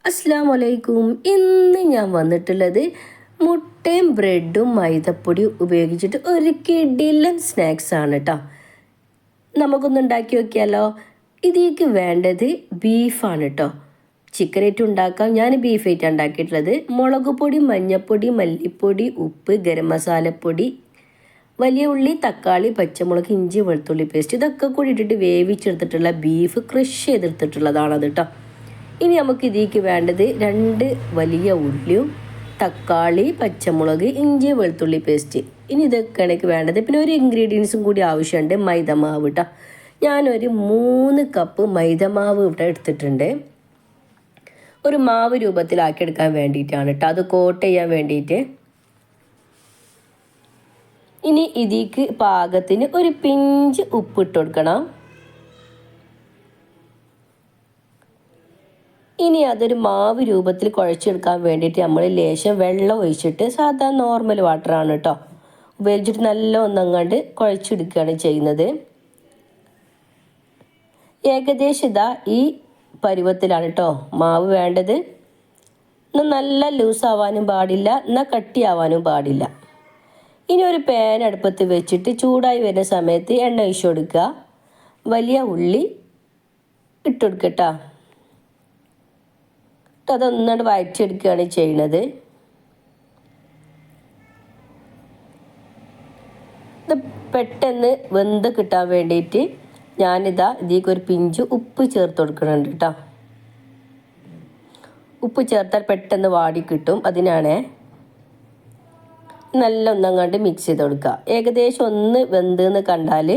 അസ്സലാമു അലൈക്കും. ഇന്ന് ഞാൻ വന്നിട്ടുള്ളത് മുട്ടയും ബ്രെഡും മൈദപ്പൊടിയും ഉപയോഗിച്ചിട്ട് ഒരു കിടിലൻ സ്നാക്സ് ആണ് കേട്ടോ. നമുക്കൊന്ന് ഉണ്ടാക്കി നോക്കിയാലോ. ഇതിലേക്ക് വേണ്ടത് ബീഫാണ് കേട്ടോ. ചിക്കനായിട്ട് ഉണ്ടാക്കാം. ഞാൻ ബീഫായിട്ടാണ് ഉണ്ടാക്കിയിട്ടുള്ളത്. മുളക് പൊടി, മഞ്ഞൾപ്പൊടി, മല്ലിപ്പൊടി, ഉപ്പ്, ഗരം മസാലപ്പൊടി, വലിയ ഉള്ളി, തക്കാളി, പച്ചമുളക്, ഇഞ്ചി, വെളുത്തുള്ളി പേസ്റ്റ് ഇതൊക്കെ കൂടി ഇട്ടിട്ട് വേവിച്ചെടുത്തിട്ടുള്ള ബീഫ് ക്രഷ് ചെയ്തെടുത്തിട്ടുള്ളതാണത് കേട്ടോ. ഇനി നമുക്ക് ഇതിലേക്ക് വേണ്ടത് 2 വലിയ ഉള്ളിയും തക്കാളി, പച്ചമുളക്, ഇഞ്ചി, വെളുത്തുള്ളി പേസ്റ്റ്. ഇനി ഇതൊക്കെയാണ് എനിക്ക് വേണ്ടത്. പിന്നെ ഒരു ഇൻഗ്രീഡിയൻസും കൂടി ആവശ്യമുണ്ട്, മൈദമാവ് കേട്ടോ. ഞാനൊരു 3 കപ്പ് മൈദമാവ് ഇവിടെ എടുത്തിട്ടുണ്ട്. ഒരു മാവ് രൂപത്തിലാക്കിയെടുക്കാൻ വേണ്ടിയിട്ടാണ് കേട്ടോ, അത് കോട്ട് ചെയ്യാൻ വേണ്ടിയിട്ട്. ഇനി ഇതിലേക്ക് പാകത്തിന് ഒരു പിഞ്ച് ഉപ്പിട്ട് കൊടുക്കണം. ഇനി അതൊരു മാവ് രൂപത്തിൽ കുഴച്ചെടുക്കാൻ വേണ്ടിയിട്ട് നമ്മൾ ലേശം വെള്ളം ഒഴിച്ചിട്ട്, സാധാരണ നോർമൽ വാട്ടറാണ് കേട്ടോ ഉപയോഗിച്ചിട്ട് നല്ല ഒന്നങ്ങാണ്ട് കുഴച്ചെടുക്കുകയാണ് ചെയ്യുന്നത്. ഏകദേശം ഇതാ ഈ പരുവത്തിലാണ് കേട്ടോ മാവ് വേണ്ടത്. എന്നാൽ നല്ല ലൂസാവാനും പാടില്ല, എന്നാൽ കട്ടിയാവാനും പാടില്ല. ഇനി ഒരു പാൻ അടുപ്പത്ത് വെച്ചിട്ട് ചൂടായി വരുന്ന സമയത്ത് എണ്ണ ഒഴിച്ചു കൊടുക്കുക. വലിയ ഉള്ളി ഇട്ട് കൊടുക്കട്ടോ. അതൊന്നാണ്ട് വഴറ്റിയെടുക്കുകയാണ് ചെയ്യുന്നത്. ഇത് പെട്ടെന്ന് വെന്ത് കിട്ടാൻ വേണ്ടിയിട്ട് ഞാനിതാ ഇതിലേക്ക് ഒരു പിഞ്ച് ഉപ്പ് ചേർത്ത് കൊടുക്കുന്നുണ്ട് കേട്ടോ. ഉപ്പ് ചേർത്താൽ പെട്ടെന്ന് വാടി കിട്ടും, അതിനാണ്. നല്ല ഒന്നങ്ങാണ്ട് മിക്സ് ചെയ്ത് കൊടുക്കുക. ഏകദേശം ഒന്ന് വെന്തെന്ന് കണ്ടാൽ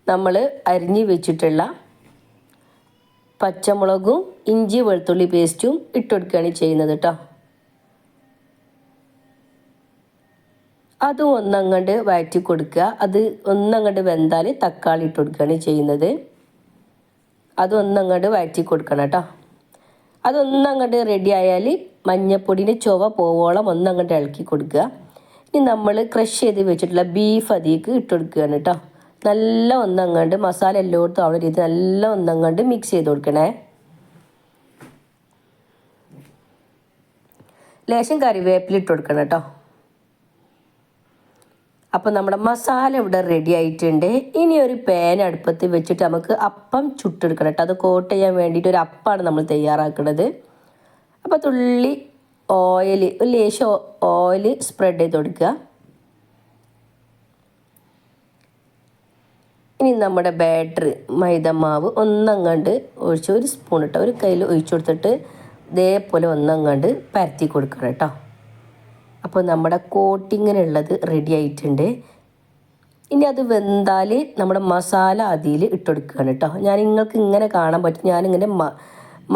നമ്മൾ അരിഞ്ഞ് വെച്ചിട്ടുള്ള പച്ചമുളകും ഇഞ്ചി വെളുത്തുള്ളി പേസ്റ്റും ഇട്ട് കൊടുക്കുകയാണ് ചെയ്യുന്നത് കേട്ടോ. അതും ഒന്നങ്ങണ്ട് വഴറ്റി കൊടുക്കുക. അത് ഒന്നങ്ങണ്ട് വെന്താൽ തക്കാളി ഇട്ട് കൊടുക്കുകയാണ് ചെയ്യുന്നത്. അതൊന്നങ്ങണ്ട് വഴറ്റി കൊടുക്കണം കേട്ടോ. അതൊന്നങ്ങണ്ട് റെഡി ആയാൽ മഞ്ഞൾപ്പൊടിൻ്റെ ചുവ പോവോളം ഒന്നങ്ങണ്ട് ഇളക്കി കൊടുക്കുക. ഇനി നമ്മൾ ക്രഷ് ചെയ്ത് വെച്ചിട്ടുള്ള ബീഫ് അതിലേക്ക് ഇട്ട് കൊടുക്കുകയാണ് കേട്ടോ. നല്ല ഒന്നങ്ങണ്ട് മസാല എല്ലായിടത്തും അവിടെ രീതി നല്ല ഒന്നങ്ങണ്ട് മിക്സ് ചെയ്ത് കൊടുക്കണേ. ലേശം കറിവേപ്പില ഇട്ട് കൊടുക്കണം കേട്ടോ. അപ്പോൾ നമ്മുടെ മസാല ഇവിടെ റെഡി ആയിട്ടുണ്ട്. ഇനി ഒരു പാൻ അടുപ്പത്ത് വെച്ചിട്ട് നമുക്ക് അപ്പം ചുട്ടെടുക്കണം കേട്ടോ. അത് കോട്ട് ചെയ്യാൻ വേണ്ടിയിട്ട് ഒരു അപ്പമാണ് നമ്മൾ തയ്യാറാക്കുന്നത്. അപ്പോൾ തുള്ളി ഓയിൽ, ഒരു ലേശം ഓയിൽ സ്പ്രെഡ് ചെയ്ത് കൊടുക്കുക. ഇനി നമ്മുടെ ബാറ്റർ മൈദമാവ് ഒന്നങ്ങാണ്ട് ഒഴിച്ച് ഒരു സ്പൂൺ ഇട്ടോ ഒരു കയ്യിൽ ഒഴിച്ചു കൊടുത്തിട്ട് ഇതേപോലെ ഒന്നങ്ങാണ്ട് പരത്തി കൊടുക്കണം കേട്ടോ. അപ്പോൾ നമ്മുടെ കോട്ടിങ്ങിനുള്ളത് റെഡി ആയിട്ടുണ്ട്. ഇനി അത് വെന്താൽ നമ്മുടെ മസാല അതിൽ ഇട്ടുകൊടുക്കുകയാണ് കേട്ടോ. ഞാൻ നിങ്ങൾക്ക് ഇങ്ങനെ കാണാൻ പറ്റും, ഞാനിങ്ങനെ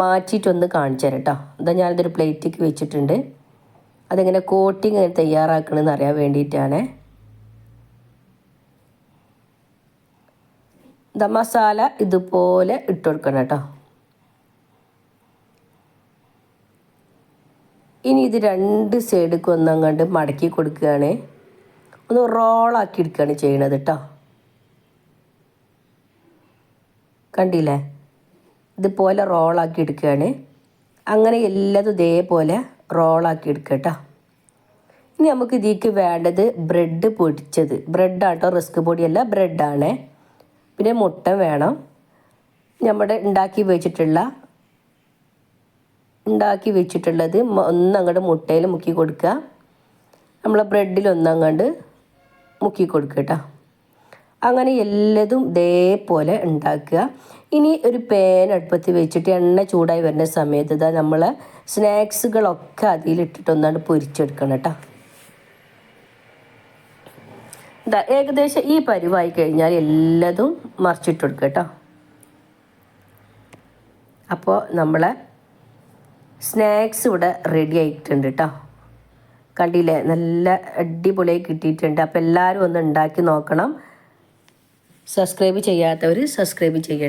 മാറ്റിയിട്ടൊന്ന് കാണിച്ചു തരാം കേട്ടോ. ഇതാ ഞാനിതൊരു പ്ലേറ്റിലേക്ക് വെച്ചിട്ടുണ്ട്. അതെങ്ങനെ കോട്ടിങ് തയ്യാറാക്കണമെന്ന് അറിയാൻ വേണ്ടിയിട്ടാണ്. മസാല ഇതുപോലെ ഇട്ട് കൊടുക്കണം കേട്ടോ. ഇനി ഇത് 2 സൈഡിലേക്ക് ഒന്നങ്ങാണ്ട് മടക്കി കൊടുക്കുകയാണ്. ഒന്ന് റോളാക്കി എടുക്കുകയാണ് ചെയ്യണത് കേട്ടോ. കണ്ടില്ലേ, ഇതുപോലെ റോളാക്കി എടുക്കുകയാണ്. അങ്ങനെ എല്ലാതും ഇതേപോലെ റോളാക്കി എടുക്കുക കേട്ടോ. ഇനി നമുക്ക് ഇതിലേക്ക് വേണ്ടത് ബ്രെഡ് പൊടിച്ചത്. ബ്രെഡാണ് കേട്ടോ, റിസ്ക് പൊടിയല്ല, ബ്രെഡാണ്. പിന്നെ മുട്ട വേണം. നമ്മുടെ ഉണ്ടാക്കി വെച്ചിട്ടുള്ളത് ഒന്നങ്ങോട്ട് മുട്ടയിൽ മുക്കി കൊടുക്കുക. നമ്മളെ ബ്രെഡിൽ ഒന്നങ്ങോട്ട് മുക്കി കൊടുക്കുക കേട്ടോ. അങ്ങനെ എല്ലാതും ഇതേപോലെ ഉണ്ടാക്കുക. ഇനി ഒരു പാൻ അടുപ്പത്ത് വെച്ചിട്ട് എണ്ണ ചൂടായി വരുന്ന സമയത്ത് ഇതാ നമ്മളെ സ്നാക്സുകളൊക്കെ അതിലിട്ടിട്ട് ഒന്നാണ്ട് പൊരിച്ചെടുക്കണം കേട്ടോ. ഇതാ ഏകദേശം ഈ പരുവായി കഴിഞ്ഞാൽ എല്ലാതും മറിച്ചിട്ട് കൊടുക്കുക കേട്ടോ. അപ്പോൾ നമ്മളെ സ്നാക്സ് ഇവിടെ റെഡി ആയിട്ടുണ്ട് കേട്ടോ. കണ്ടില്ലേ, നല്ല അടിപൊളിയായി കിട്ടിയിട്ടുണ്ട്. അപ്പോൾ എല്ലാവരും ഒന്ന് ഉണ്ടാക്കി നോക്കണം. സബ്സ്ക്രൈബ് ചെയ്യാത്തവർ സബ്സ്ക്രൈബ് ചെയ്യണം.